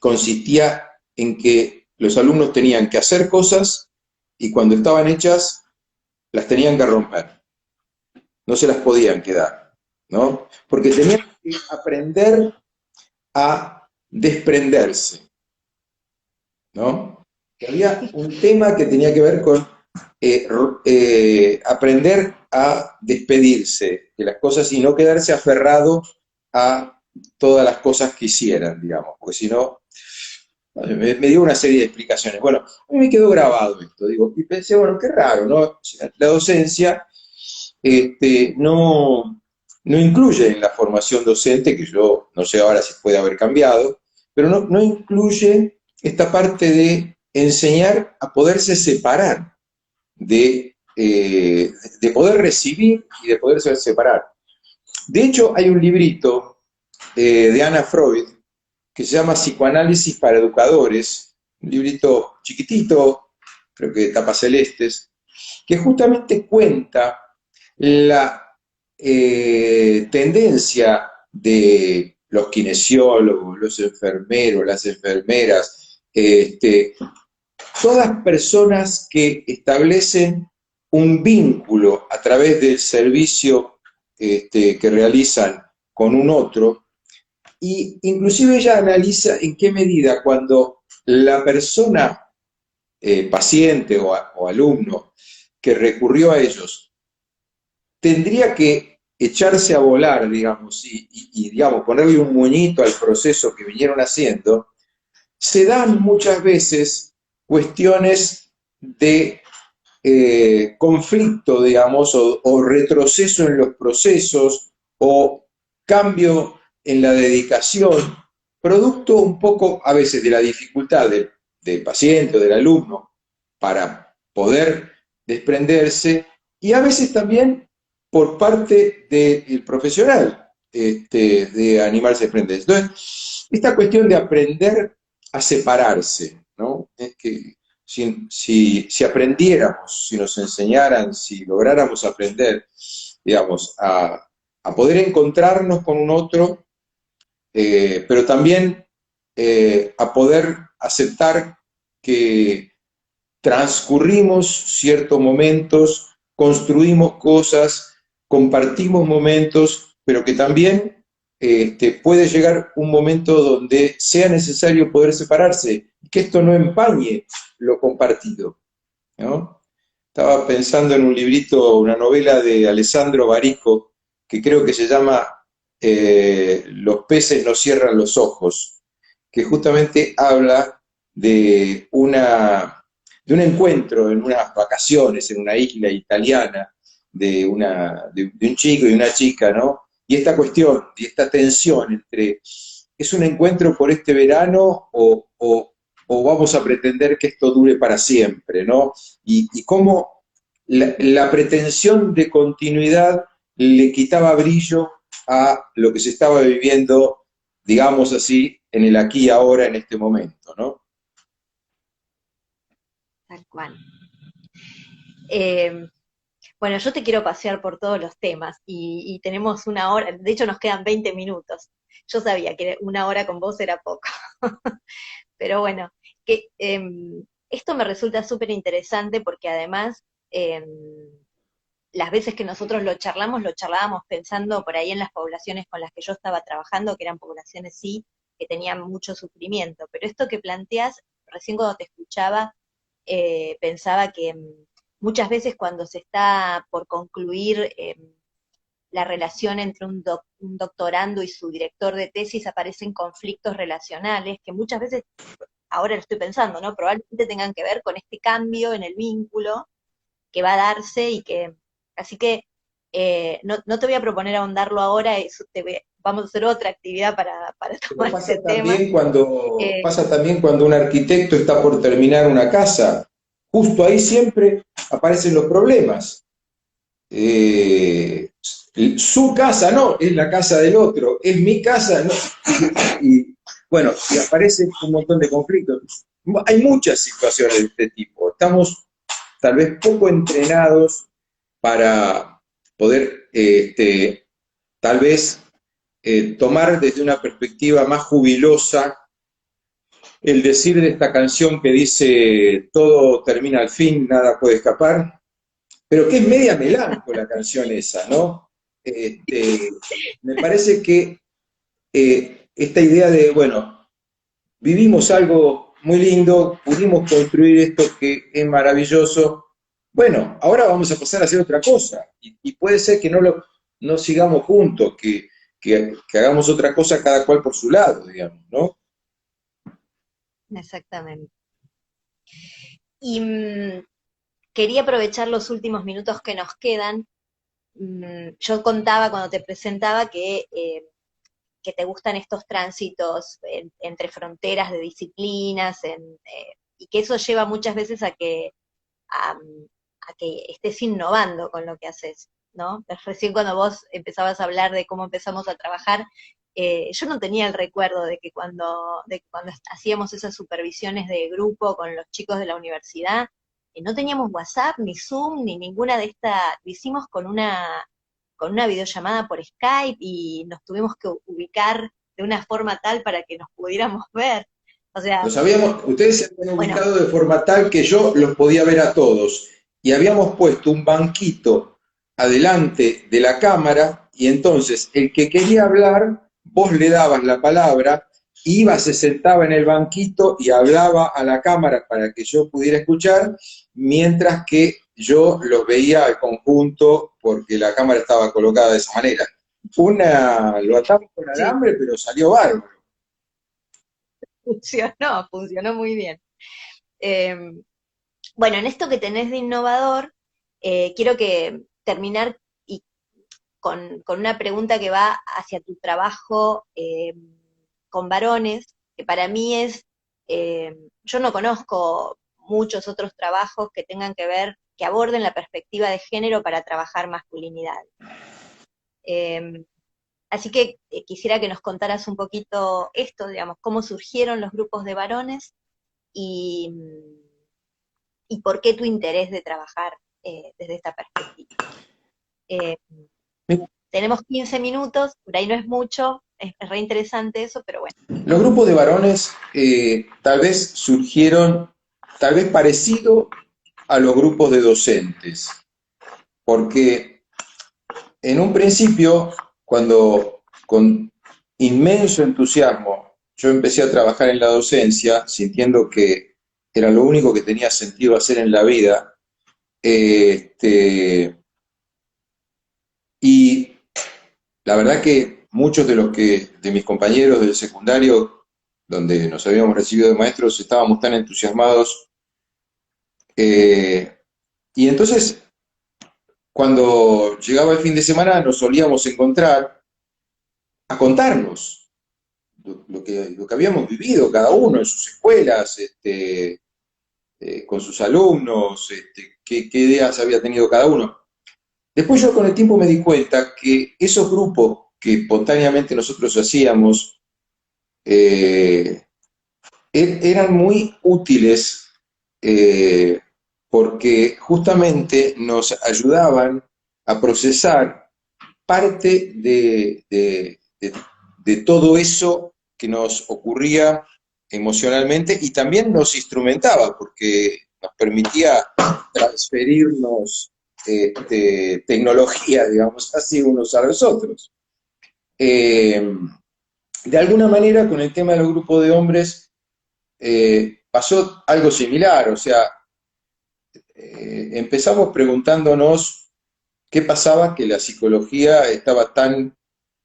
consistía en que los alumnos tenían que hacer cosas y cuando estaban hechas las tenían que romper, no se las podían quedar, ¿no? Porque tenían que aprender a desprenderse, ¿no? Que había un tema que tenía que ver con aprender a despedirse de las cosas y no quedarse aferrado a todas las cosas que hicieran, digamos, porque si no, me dio una serie de explicaciones. Bueno, a mí me quedó grabado esto, digo, y pensé, bueno, qué raro, ¿no? La docencia no incluye en la formación docente, que yo no sé ahora si puede haber cambiado, pero no incluye esta parte de enseñar a poderse separar, de poder recibir y de poderse separar. De hecho, hay un librito de Anna Freud que se llama Psicoanálisis para Educadores, un librito chiquitito, creo que de tapas celestes, que justamente cuenta la tendencia de los kinesiólogos, los enfermeros, las enfermeras, todas personas que establecen un vínculo a través del servicio que realizan con un otro, y inclusive ella analiza en qué medida cuando la persona, paciente o alumno que recurrió a ellos, tendría que echarse a volar, digamos, digamos, ponerle un moñito al proceso que vinieron haciendo, se dan muchas veces cuestiones de conflicto, digamos, o retroceso en los procesos, o cambio en la dedicación, producto un poco a veces de la dificultad del paciente o del alumno para poder desprenderse, y a veces también por parte del profesional, de animarse a desprenderse. Entonces, esta cuestión de aprender a separarse, ¿no? Es que si aprendiéramos, si nos enseñaran, si lográramos aprender, digamos, a poder encontrarnos con un otro, pero también a poder aceptar que transcurrimos ciertos momentos, construimos cosas, compartimos momentos, pero que también puede llegar un momento donde sea necesario poder separarse, y que esto no empañe lo compartido, ¿no? Estaba pensando en un librito, una novela de Alessandro Barico, que creo que se llama Los peces no cierran los ojos, que justamente habla de, de un encuentro en unas vacaciones en una isla italiana de un chico y una chica, ¿no? Y esta cuestión, y esta tensión entre, ¿es un encuentro por este verano o vamos a pretender que esto dure para siempre, ¿no? Y cómo la pretensión de continuidad le quitaba brillo a lo que se estaba viviendo, digamos así, en el aquí y ahora, en este momento, ¿no? Tal cual. Eh, bueno, yo te quiero pasear por todos los temas y tenemos una hora, de hecho nos quedan 20 minutos. Yo sabía que una hora con vos era poco, pero bueno, que esto me resulta súper interesante porque además las veces que nosotros lo charlábamos pensando por ahí en las poblaciones con las que yo estaba trabajando, que eran poblaciones sí, que tenían mucho sufrimiento. Pero esto que planteas, recién cuando te escuchaba, pensaba que muchas veces cuando se está por concluir la relación entre un doctorando y su director de tesis aparecen conflictos relacionales que muchas veces, ahora lo estoy pensando, ¿no? Probablemente tengan que ver con este cambio en el vínculo que va a darse y que, así que no te voy a proponer ahondarlo ahora, vamos a hacer otra actividad para Pero tomar ese tema. Eh, pasa también cuando un arquitecto está por terminar una casa. Justo ahí siempre aparecen los problemas. Eh, Su casa no, es la casa del otro, es mi casa, no. Y bueno, y aparece un montón de conflictos. Hay muchas situaciones de este tipo. Estamos tal vez poco entrenados para poder, tal vez, tomar desde una perspectiva más jubilosa el decir de esta canción que dice todo termina al fin, nada puede escapar, pero que es media melanco la canción esa, ¿no? Me parece que esta idea de, bueno, vivimos algo muy lindo, pudimos construir esto que es maravilloso, bueno, ahora vamos a pasar a hacer otra cosa, y puede ser que no sigamos juntos, que hagamos otra cosa cada cual por su lado, digamos, ¿no? Exactamente. Y quería aprovechar los últimos minutos que nos quedan. Yo contaba cuando te presentaba que te gustan estos tránsitos entre fronteras de disciplinas, y que eso lleva muchas veces a, a que estés innovando con lo que haces, ¿no? Recién cuando vos empezabas a hablar de cómo empezamos a trabajar, yo no tenía el recuerdo de que cuando hacíamos esas supervisiones de grupo con los chicos de la universidad, no teníamos WhatsApp, ni Zoom, ni ninguna de estas, lo hicimos con una videollamada por Skype y nos tuvimos que ubicar de una forma tal para que nos pudiéramos ver. O sea, Ustedes se habían bueno, ubicado de forma tal que yo los podía ver a todos. Y habíamos puesto un banquito adelante de la cámara, y entonces el que quería hablar, vos le dabas la palabra, iba, se sentaba en el banquito y hablaba a la cámara para que yo pudiera escuchar, mientras que yo los veía al conjunto porque la cámara estaba colocada de esa manera. Lo atamos con sí, alambre, pero salió bárbaro. funcionó muy bien. Eh, bueno, en esto que tenés de innovador, quiero que terminar y con una pregunta que va hacia tu trabajo con varones, que para mí es, yo no conozco muchos otros trabajos que tengan que ver, que aborden la perspectiva de género para trabajar masculinidad. Eh, Así que quisiera que nos contaras un poquito esto, digamos, cómo surgieron los grupos de varones y, y por qué tu interés de trabajar desde esta perspectiva. Eh, Tenemos 15 minutos, por ahí no es mucho, es re interesante eso, pero bueno. Los grupos de varones tal vez surgieron, tal vez parecido a los grupos de docentes, porque en un principio, cuando con inmenso entusiasmo yo empecé a trabajar en la docencia, sintiendo que era lo único que tenía sentido hacer en la vida, y la verdad que muchos de mis compañeros del secundario, donde nos habíamos recibido de maestros, estábamos tan entusiasmados. Y entonces, cuando llegaba el fin de semana, nos solíamos encontrar a contarnos lo que habíamos vivido cada uno en sus escuelas, con sus alumnos, qué ideas había tenido cada uno. Después yo con el tiempo me di cuenta que esos grupos que espontáneamente nosotros hacíamos eh, eran muy útiles eh, porque justamente nos ayudaban a procesar parte de todo eso que nos ocurría emocionalmente y también nos instrumentaba porque nos permitía transferirnos tecnología, digamos así, unos a los otros. De alguna manera, con el tema de los grupos de hombres, pasó algo similar, o sea, empezamos preguntándonos qué pasaba que la psicología estaba tan,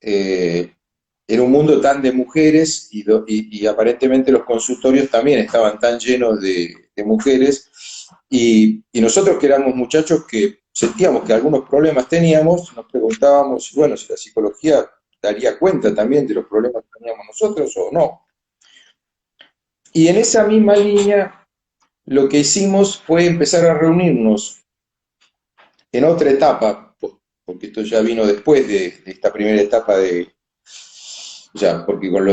en un mundo tan de mujeres y aparentemente los consultorios también estaban tan llenos de mujeres y nosotros que éramos muchachos que sentíamos que algunos problemas teníamos, nos preguntábamos, bueno, si la psicología daría cuenta también de los problemas que teníamos nosotros o no. Y en esa misma línea lo que hicimos fue empezar a reunirnos en otra etapa, porque esto ya vino después de esta primera etapa ya, porque con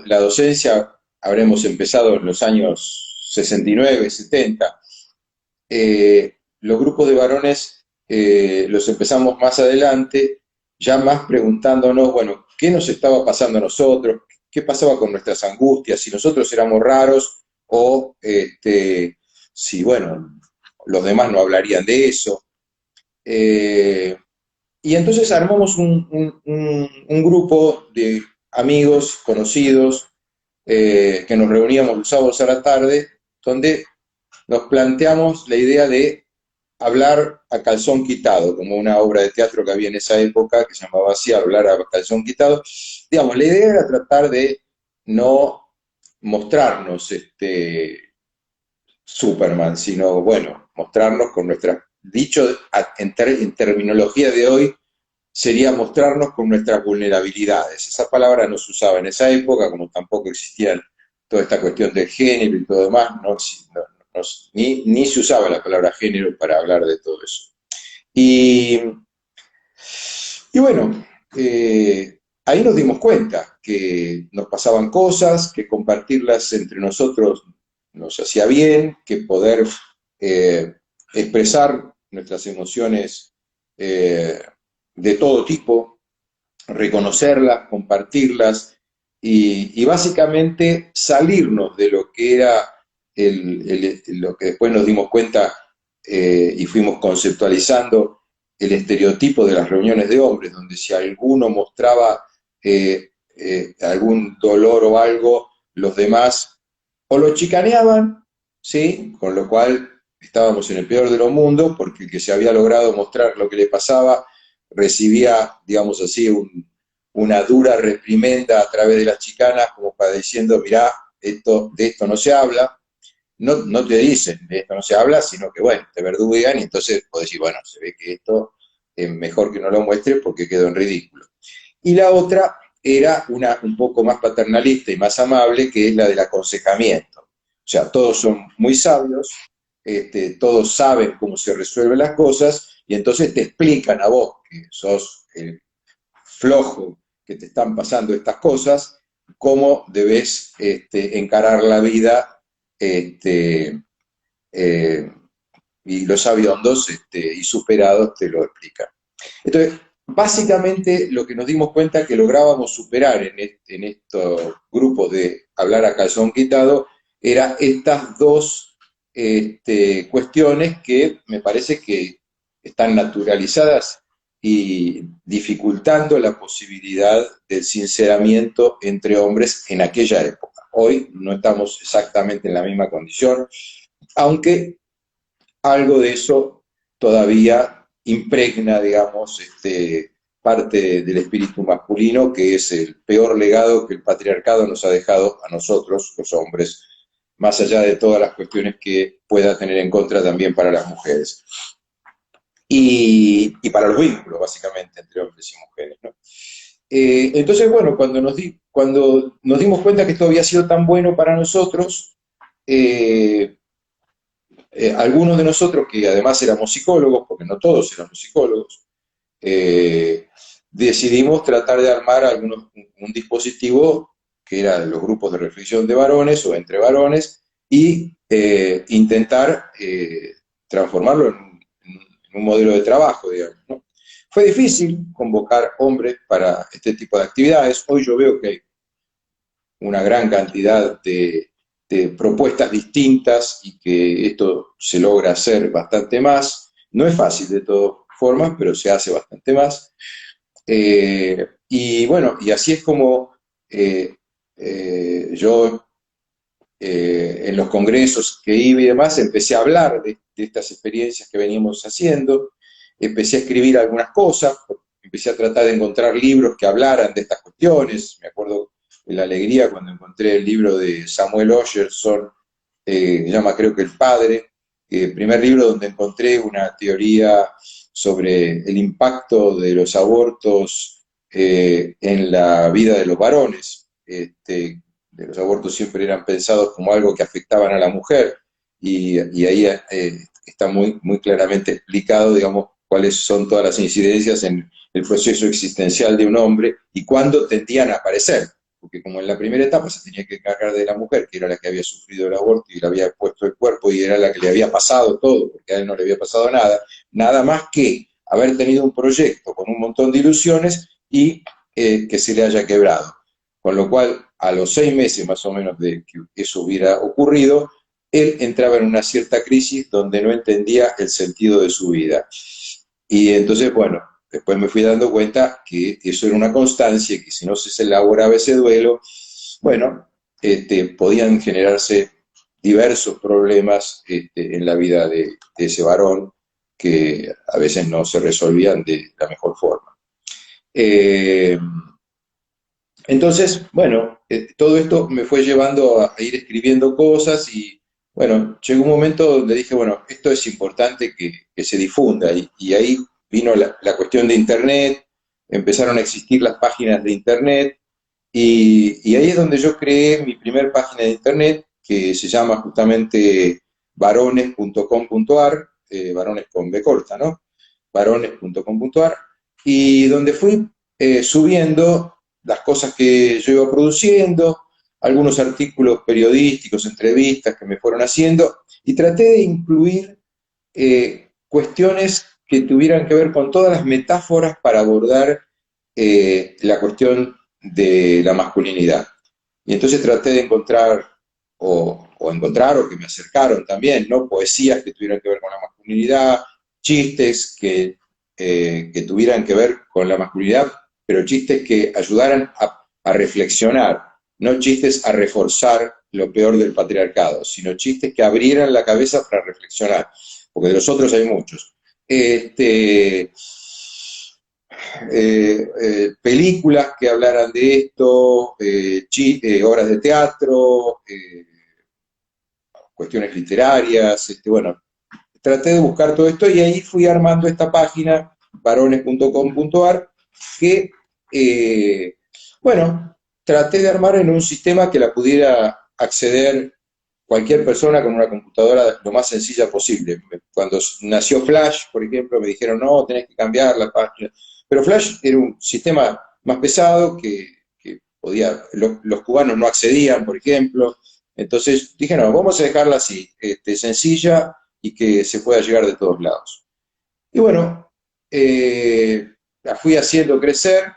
la docencia habremos empezado en los años 69, 70. Los grupos de varones los empezamos más adelante, ya más preguntándonos, bueno, ¿qué nos estaba pasando a nosotros? ¿Qué pasaba con nuestras angustias? Si nosotros éramos raros o si, bueno, los demás no hablarían de eso. Y entonces armamos un grupo de amigos, conocidos, que nos reuníamos los sábados a la tarde, donde nos planteamos la idea de hablar a calzón quitado, como una obra de teatro que había en esa época que se llamaba así, hablar a calzón quitado. Digamos, la idea era tratar de no mostrarnos Superman, sino, bueno, mostrarnos con nuestra, dicho en terminología de hoy, sería mostrarnos con nuestras vulnerabilidades. Esa palabra no se usaba en esa época, como tampoco existía toda esta cuestión del género y todo demás, ni se usaba la palabra género para hablar de todo eso. Y, y bueno, ahí nos dimos cuenta que nos pasaban cosas, que compartirlas entre nosotros nos hacía bien, que poder eh, expresar nuestras emociones de todo tipo, reconocerlas, compartirlas y básicamente salirnos de lo que era lo que después nos dimos cuenta y fuimos conceptualizando el estereotipo de las reuniones de hombres, donde si alguno mostraba algún dolor o algo, los demás o lo chicaneaban, ¿sí? Con lo cual estábamos en el peor de los mundos, porque el que se había logrado mostrar lo que le pasaba recibía, digamos así, una dura reprimenda a través de las chicanas, como para diciendo, mirá, de esto no se habla. no te dicen, de esto no se habla, sino que, bueno, te verdugan y entonces podés decir, bueno, se ve que esto es mejor que no lo muestre porque quedó en ridículo. Y la otra era una un poco más paternalista y más amable, que es la del aconsejamiento. O sea, todos son muy sabios, todos saben cómo se resuelven las cosas, y entonces te explican a vos, que sos el flojo, que te están pasando estas cosas, cómo debes encarar la vida, este, eh, y los sabiondos y superados te lo explican. Entonces, básicamente lo que nos dimos cuenta es que lográbamos superar en estos grupos de hablar a calzón quitado era estas dos cuestiones que me parece que están naturalizadas y dificultando la posibilidad del sinceramiento entre hombres en aquella época. Hoy no estamos exactamente en la misma condición, aunque algo de eso todavía impregna, digamos, parte del espíritu masculino, que es el peor legado que el patriarcado nos ha dejado a nosotros, los hombres, más allá de todas las cuestiones que pueda tener en contra también para las mujeres. Y para los vínculos, básicamente, entre hombres y mujeres, ¿no? Entonces, bueno, cuando nos dimos cuenta que esto había sido tan bueno para nosotros, algunos de nosotros, que además éramos psicólogos, porque no todos éramos psicólogos, decidimos tratar de armar un dispositivo que eran los grupos de reflexión de varones o entre varones y intentar transformarlo en un modelo de trabajo, digamos, ¿no? Fue difícil convocar hombres para este tipo de actividades. Hoy yo veo que hay una gran cantidad de propuestas distintas y que esto se logra hacer bastante más. No es fácil de todas formas, pero se hace bastante más. Y bueno, y así es como yo en los congresos que iba y demás empecé a hablar de estas experiencias que veníamos haciendo, empecé a escribir algunas cosas, empecé a tratar de encontrar libros que hablaran de estas cuestiones. Me acuerdo de la alegría cuando encontré el libro de Samuel Osherson, que llama creo que El Padre, el primer libro donde encontré una teoría sobre el impacto de los abortos en la vida de los varones. De los abortos siempre eran pensados como algo que afectaban a la mujer, y ahí está muy claramente explicado, digamos, cuáles son todas las incidencias en el proceso existencial de un hombre y cuándo tendían a aparecer. Porque como en la primera etapa se tenía que encargar de la mujer, que era la que había sufrido el aborto y le había puesto el cuerpo y era la que le había pasado todo, porque a él no le había pasado nada, nada más que haber tenido un proyecto con un montón de ilusiones y que se le haya quebrado. Con lo cual, a los 6 meses más o menos de que eso hubiera ocurrido, él entraba en una cierta crisis donde no entendía el sentido de su vida. Y entonces, bueno, después me fui dando cuenta que eso era una constancia y que si no se elaboraba ese duelo, bueno, podían generarse diversos problemas en la vida de ese varón que a veces no se resolvían de la mejor forma. Eh, entonces, bueno, todo esto me fue llevando a ir escribiendo cosas y, bueno, llegó un momento donde dije, bueno, esto es importante que se difunda y ahí vino la cuestión de Internet, empezaron a existir las páginas de Internet y ahí es donde yo creé mi primer página de Internet que se llama justamente varones.com.ar, varones con B corta, ¿no? Varones.com.ar, y donde fui subiendo las cosas que yo iba produciendo, algunos artículos periodísticos, entrevistas que me fueron haciendo, y traté de incluir cuestiones que tuvieran que ver con todas las metáforas para abordar la cuestión de la masculinidad. Y entonces traté de encontrar, o que me acercaron también, ¿no? Poesías que tuvieran que ver con la masculinidad, chistes que tuvieran que ver con la masculinidad, pero chistes que ayudaran a reflexionar, no chistes a reforzar lo peor del patriarcado, sino chistes que abrieran la cabeza para reflexionar, porque de los otros hay muchos. Películas que hablaran de esto, obras de teatro, cuestiones literarias, bueno, traté de buscar todo esto y ahí fui armando esta página, varones.com.ar, que, bueno, traté de armar en un sistema que la pudiera acceder cualquier persona con una computadora lo más sencilla posible. Cuando nació Flash, por ejemplo, me dijeron, no, tenés que cambiar la página. Pero Flash era un sistema más pesado que podía, los cubanos no accedían, por ejemplo. Entonces dije, no, vamos a dejarla así, sencilla y que se pueda llegar de todos lados. Y bueno, la fui haciendo crecer.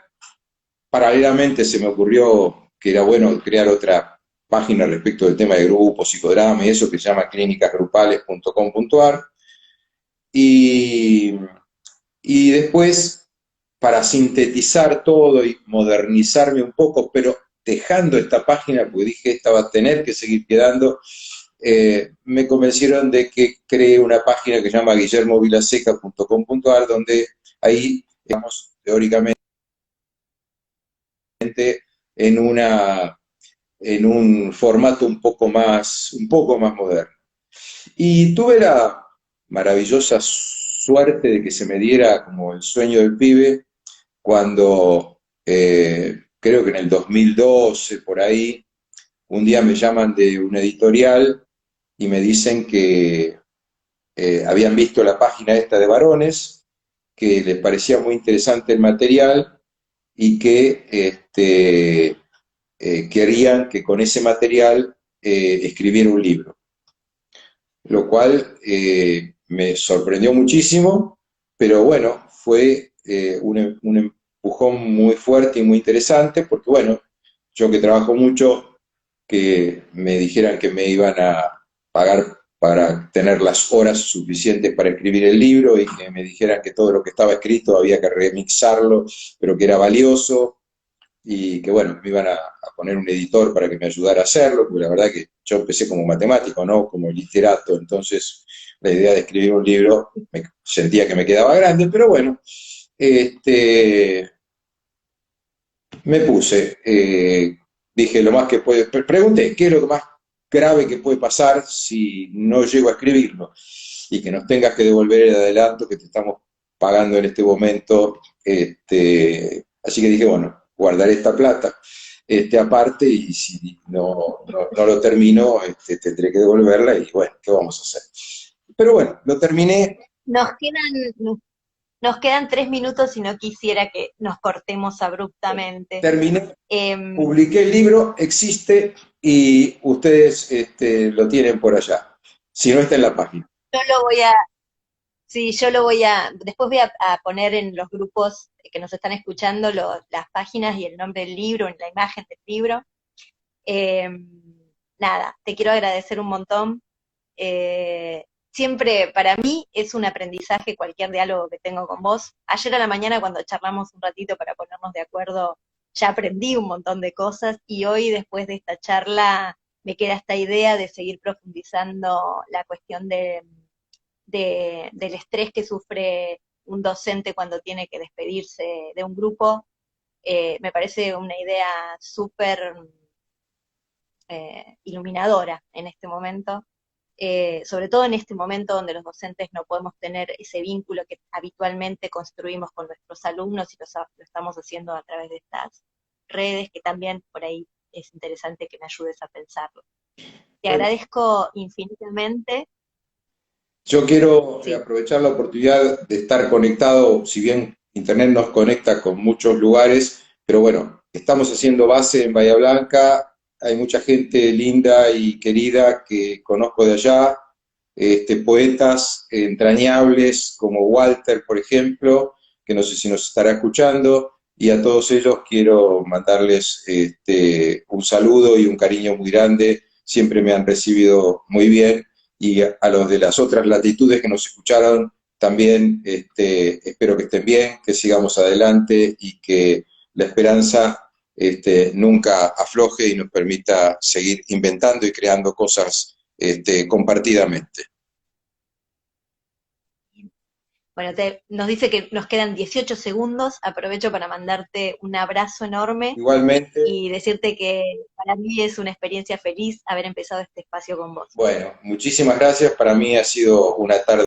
Paralelamente se me ocurrió que era bueno crear otra página respecto del tema de grupos, psicodrama y eso que se llama clínicasgrupales.com.ar. Y, y después, para sintetizar todo y modernizarme un poco, pero dejando esta página, porque dije esta va a tener que seguir quedando, me convencieron de que cree una página que se llama guillermovilaseca.com.ar, donde ahí, digamos, teóricamente, en, una, en un formato un poco más moderno. Y tuve la maravillosa suerte de que se me diera como el sueño del pibe cuando, creo que en el 2012, por ahí, un día me llaman de una editorial y me dicen que habían visto la página esta de varones, que les parecía muy interesante el material y que querían que con ese material escribiera un libro, lo cual me sorprendió muchísimo, pero bueno, fue un empujón muy fuerte y muy interesante, porque bueno, yo que trabajo mucho, que me dijeran que me iban a pagar para tener las horas suficientes para escribir el libro y que me dijeran que todo lo que estaba escrito había que remixarlo, pero que era valioso y que bueno, me iban a poner un editor para que me ayudara a hacerlo, porque la verdad que yo empecé como matemático, ¿no? Como literato, entonces la idea de escribir un libro sentía que me quedaba grande, pero bueno, este, me puse, dije lo más que puede, pregunté qué es lo más grave que puede pasar si no llego a escribirlo y que nos tengas que devolver el adelanto que te estamos pagando en este momento. Así que dije, bueno, guardaré esta plata aparte y si no lo termino, tendré que devolverla y bueno, ¿qué vamos a hacer? Pero bueno, lo terminé, Nos quedan, nos quedan 3 minutos y no quisiera que nos cortemos abruptamente. terminé, Em, publiqué el libro, existe y ustedes lo tienen por allá, si no está en la página. yo lo voy a, sí, yo lo voy a, después voy a poner en los grupos que nos están escuchando las páginas y el nombre del libro, la imagen del libro. Nada, te quiero agradecer un montón. Siempre para mí es un aprendizaje cualquier diálogo que tengo con vos. Ayer a la mañana cuando charlamos un ratito para ponernos de acuerdo, ya aprendí un montón de cosas y hoy después de esta charla me queda esta idea de seguir profundizando la cuestión del estrés que sufre un docente cuando tiene que despedirse de un grupo. Me parece una idea súper iluminadora en este momento, sobre todo en este momento donde los docentes no podemos tener ese vínculo que habitualmente construimos con nuestros alumnos y lo estamos haciendo a través de estas redes, que también por ahí es interesante que me ayudes a pensarlo. Te Bueno, agradezco infinitamente. yo quiero Sí, aprovechar la oportunidad de estar conectado, si bien Internet nos conecta con muchos lugares, pero bueno, estamos haciendo base en Bahía Blanca, hay mucha gente linda y querida que conozco de allá, poetas entrañables como Walter, por ejemplo, que no sé si nos estará escuchando, y a todos ellos quiero mandarles un saludo y un cariño muy grande, siempre me han recibido muy bien y a los de las otras latitudes que nos escucharon también espero que estén bien, que sigamos adelante y que la esperanza nunca afloje y nos permita seguir inventando y creando cosas compartidamente. Bueno, nos dice que nos quedan 18 segundos. Aprovecho para mandarte un abrazo enorme Igualmente, y decirte que para mí es una experiencia feliz haber empezado este espacio con vos. bueno, muchísimas gracias. Para mí ha sido una tarde